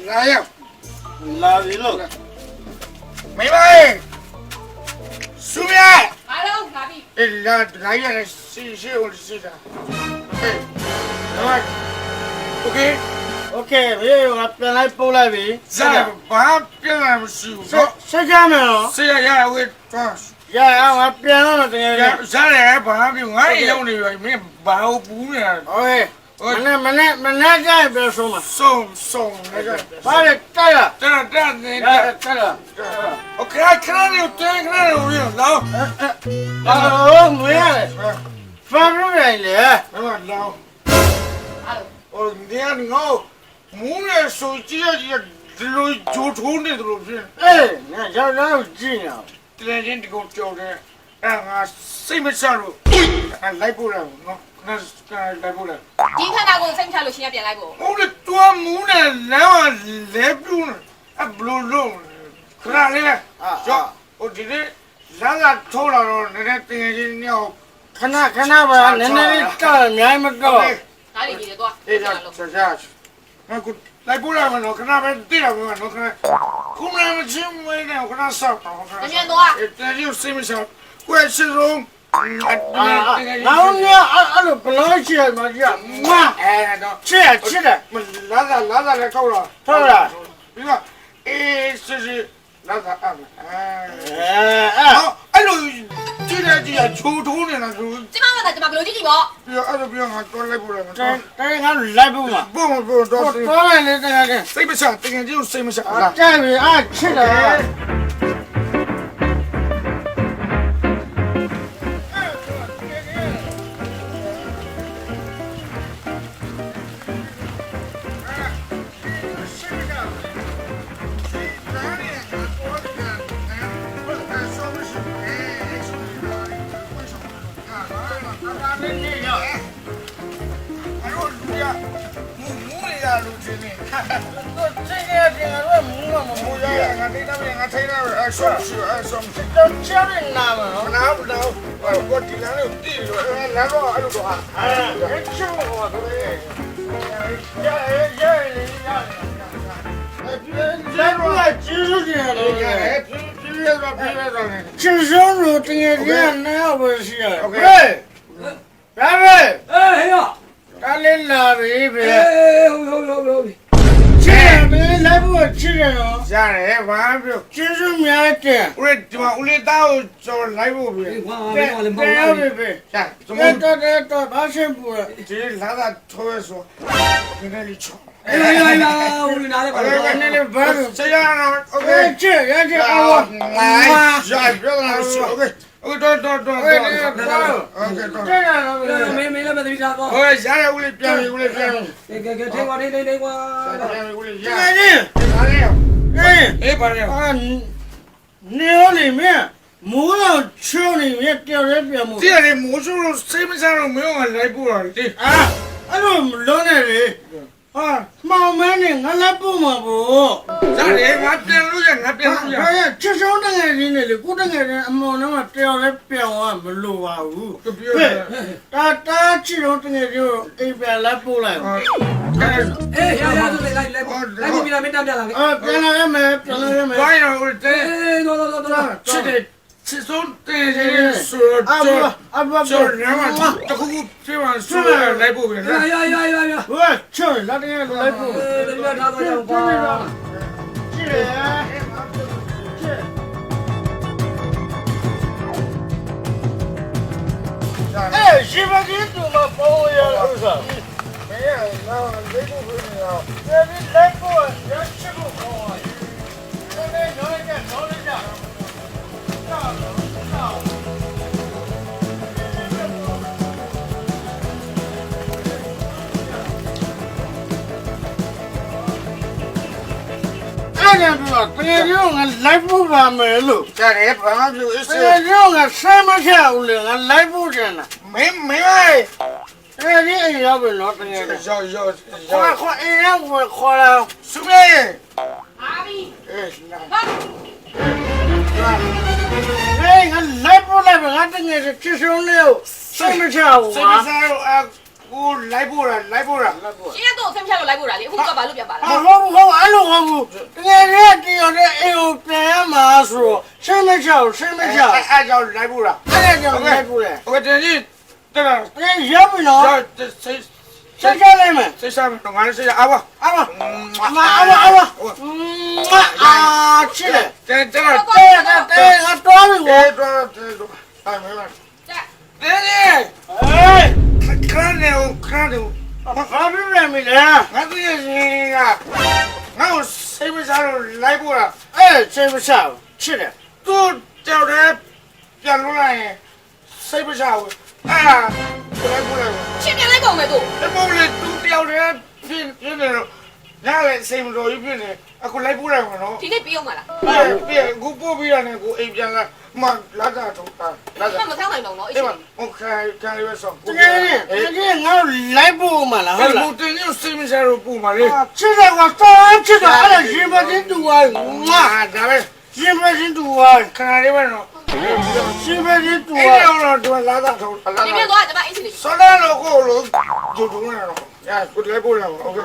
来呀，拉一路，没买，书面，来了，哪里？来呀，是我是的，哎，来，OK， OK， 没有我本来包来呗。咱把别人是谁家没有？谁呀我装，呀，我变了这个。咱来把别我也用那个没把我不呢。 OK， 明天再别说嘛。送那个，把这摘了，这摘了。我看你有看你有没有老，没呀，反正没嘞。老。 Alo. 哦，你看我，木呢手机啊，这路就冲的都是。哎，你看小人有劲啊！这两天这个叫的，俺谁没下路，俺来不了，俺来不了。今天打工，谁不下路？现在别来过。我这做木呢，来不了，俺不弄，可哪里呢？叫我这里让他抽了了，那天等下你要看那吧，那干面没搞。 哪里比的多？这下去，俺过来不了嘛，我看那边对了嘛，我看，后面我去买呢，我看那少，我看。人员多啊？这就谁没少，怪吃肉。然后呢，俺都不能吃嘛，这妈，哎，吃的，拉来搞了，是不是？你看，哎，是拉啊，哎，好，哎呦，今天就要抽的那时候，这妈妈的，这妈不留几斤不？不要，不要，多来不来嘛。这俺来不嘛？不，多来的这个，谁没下？这个就谁没下。这位俺吃的。 吃生肉这个人那要不是，喂，大伟，哎呀，咱来拉一杯，哎，好，吃没来不吃这种，家人晚不，就是面的，我这打我叫来不呗，再要一杯，下怎么？到八千步了，这拉他头来说，在那里吵。 哎呀，我拿来吧，那里不是。 这样了 OK， 这啊我，来，别跟他说 ，OK， 多，这样了，没了，没啥个。我现在屋里变，给听话，哎，把这啊，尿里面，木头球里面掉在边木。这里木头谁没上没有俺来不了的啊，俺说老奶奶。 啊，妈妈呢？俺来不嘛不？咱这俺变路线，哎呀，至少那个人呢，古那个人，没那么只要来变我没路啊无。对，他这种这个就一边来不来。哎呀，来，你别没当家了。啊，变了也没。晚上我这，哎，走，吃松这说叫人嘛，这口这玩意说来不呗？呀，我吃那这个来不？别插嘴了，爸。哎，媳妇你怎么帮我呀？是不是？没有，那来不回来了。这你来不？你吃不好啊？找人家。 俺家说，这个人俺来不完没路，家里帮俺就这个人俺什么钱无了，俺来不着呢。没买。哎，你要不弄这个？花，一人我花了。什么呀？哪里？哎，俺来不，俺这个是至少了什么钱我？我来不了。现在都谁不下路来不了？你胡搞把路边扒了。好， အဲ့လိုဟုတ်ဘူးတကယ်လည်းတရောတဲ့အိမ်ကိုပြန်ရမှာဆိုတော့စိတ်မချဘူးစိတ်မချဘူး အဲ့ကြောင့်လိုက်ဖို့လား အဲ့ဒါကြောင့်လိုက်ပို့တယ် โอเคတင်ကြီးတက်လာ တကယ်ရောက်ပြီနော် စိတ် စိတ်ချလိုက်မယ် စိတ်စားတော့ငါလည်းစိတ်အားပါ အမချစ်တယ် တက်လာ တဲ့ငါတော်ပြီကွာ တော့အဲ့မဲလား ကြက် တင်ကြီး ဟေး ခရနေဦးခရနေဦး ဘာဖြစ်လဲမလဲ ငါသိရင်ကငါ့ကိုစိတ်မစားလို့လိုက်ဖို့လား အဲ့စိတ်မချဘူးချစ်တယ် သူ့ကြောက်တယ်ပြန်လို့လိုက်ရင်စိတ်မစားဘူးအဲ့ဒါလိုက်ဖို့လား ရှင်ပြန်လိုက်ပုံမယ်သူ ဒီမို့လေသူ့ကြောက်တယ်ဖြစ်နေတော့ငါလည်းစိတ်မတော်ဘူးဖြစ်နေအခုလိုက်ဖို့လိုက်မှာနော် ဒီနေ့ပြီးအောင်မလား ပြန်ကူပို့ပြီးရတယ်ကိုအိမ်ပြန်လာမလာတာတော့လာတာ မမဆောင်းနိုင်တော့နော်အေး အဲ့မှာโอเคကန်လေးပဲဆောင်း တကယ်လည်းငါလိုက်ဖို့မှလားဟုတ်လား ဘူးတင်ကြီးစိတ်မစားလို့ပူပါလေ ချစ်တယ်ကွာတော်ချစ်တယ်အဲ့ဒါရင်မတင်တူပါငါ ဒါပဲ ရင်မတင်တူပါ ခဏလေးပဲနော် ရင်မတင်တူ အဲ့ ပါ တော့တော့လာတာတော့လာ ဒီပြန် တာ သွားကျမအင်းစီနေ ဆောလာလို့ကိုလို့ဒူဒူနေတော့ညာကိုလိုက်ပို့လာโอเค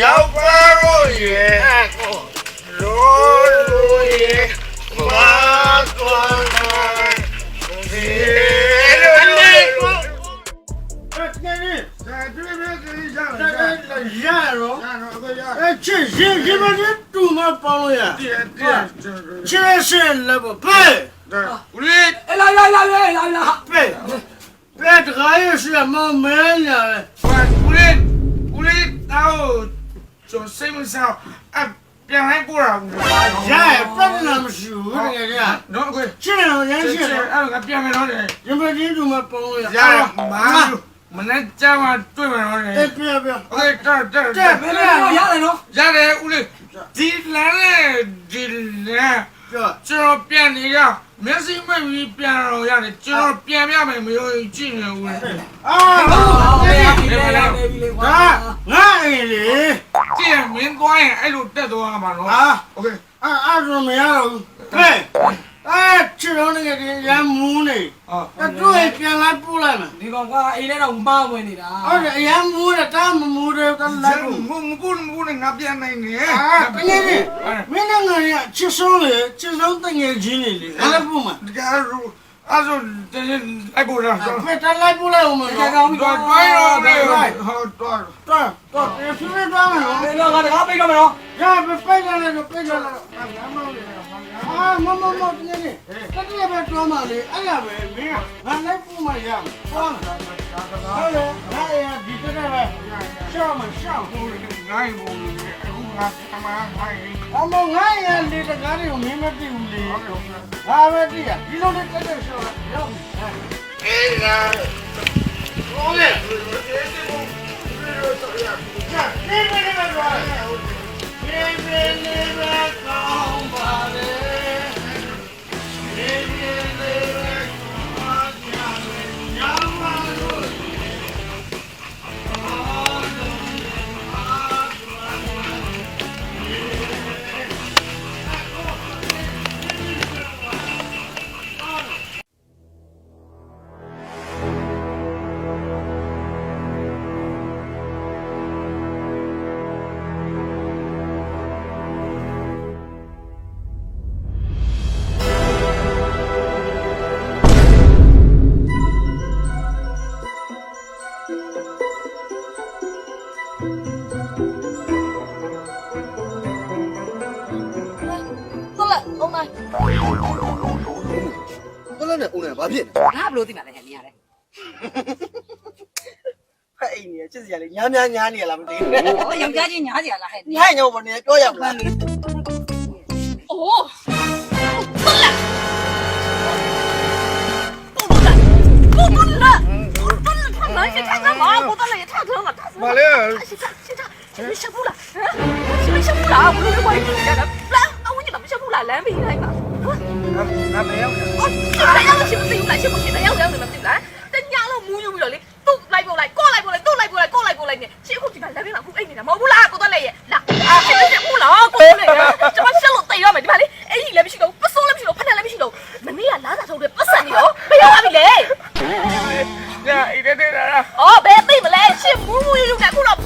ရောက်ပါလို့ရေလို့ရေဘာတော်ဒီ တကယ်လည်း ရရောအဲ့ချစ်ရင်မတင်တူမပေါင်းရချစ်ရှင်းလည်းပဲ ဦးလေး 哎，来来来来来来， ပဲတခါရရှိမမဲညာလေ ဦးလေးတော့ကျွန်စိတ်မဆောအပြန်လိုက်ပို့တာ ရပြဿနာမရှိဘူးတကယ်ကြီး နော်ကို ချစ်တယ်ရမ်းချစ်တယ် အဲ့ငါပြန်မယ်နော်လေ ရင်မတင်တူမပေါင်းရ ရမာမနေ့ကျမှတွေ့မယ်နော်လေ ပြ โอเคတက် 没来了，下来喽。 ရတယ်ဦးလေးဒီလမ်းနဲ့ဒီလမ်းကျွန်တော်ပြန်နေရမျက်စိမိတ်ပြီးပြန်တော့ရတယ်ကျွန်တော်ပြန်ပြမယ်မယုံကြည့်နေဦးလေး အာ 好，没来没来没来， ငါအိမ်လေ ကြည့်မင်းသွားရင်အဲ့လိုတက်သွားမှာနော် ဟာ โอเค အဲ့ဒါမရဘူးပဲချစ်တော့ငယ်ကြီးရမ်းမူးနေ အော် အဲ့တို့ပြန်လိုက်ပို့လိုက်မယ် 你讲我一来တော့မဝင်နေတာ ဟုတ်တယ်ရမ်းမူးတယ်တာမမူးတယ်တလိုက် မဘူးငါပြန်နိုင်နေ အာတကယ်ကြီးမင်းနဲ့ငါရချစ်ဆုံးလေချစ်ဆုံးတငယ်ချင်းလေငါလည်းပို့မှာ ဒီကအဲ့ဆိုတင်းလိုက်ပို့တာတော့ ပဲတလိုက်ပို့လိုက်အောင်မ ဒီ နော် ကောင်ပြီး တော့ တော့ တွိုင်းတော့လေဟောတော့ တော့ဖြည်းဖြည်းသွားမယ်နော် ဘယ်တော့ကတကားပိတ်တော့မလို့ ရပဲပိတ်လိုက်တော့ပိတ်လိုက်တော့ငါမောင်းလေအာမတကယ်ကြီးတကယ်ပဲသွားမှလေအဲ့ရပဲမင်းငါလိုက်ပို့မှရမယ်ဟုတ်လားဟုတ်လေငါရဒီတကယ်ပဲရှောင်းမရှောင်း နိုင်ဘူးအခုငါအမှန်ဟိုင်း အမငါရလေတကားတွေကိုမင်းမသိဘူးလေငါပဲသိရဒီလိုနဲ့တက်ရှောင်းရောက်ပြီ အေးငါ ဟုတ်ကဲ့ကြာနေနေပါတော့နေနေနေပါကောင်းပါလေနေနေနေပါကောင်းပါလေညမလို့ဟုတ်လားဟုတ်လား ဘယ်လိုလဲဦးနေဘာဖြစ် ငါဘလို့သိမှာလဲနေရတယ် ဖက်အိမ်နေချစ်စရာလေးညားနေရလားမသိဘူး ဟောယောက်ျားချင်းညားစီရလားဟဲ့ ညားညောမနေပြောရမလား အိုးဟုတ်လားဟုတ်လားဟုတ်လား来，先看看嘛，我到了也差不多了，大死了。现在没下步了，没下步了，我都快进来了，来，我你们没下步了，来没来嘛？那没有了。现在要是不是有来，是不是要你们进来？等下了没有了嘞，都来过来，过来过来，都来过来，过来过来呢，结果这边那边那户哎，你那没步啦，过到来耶，那啊，现在下步了，过来呀，这把小路对了没？这把嘞，哎，来不去了，不说来不去了，怕来不去了，没没呀，哪咋说的？不是你哦，没有阿米嘞。呀，一点点的。哦，别背不来，是木木有点过了。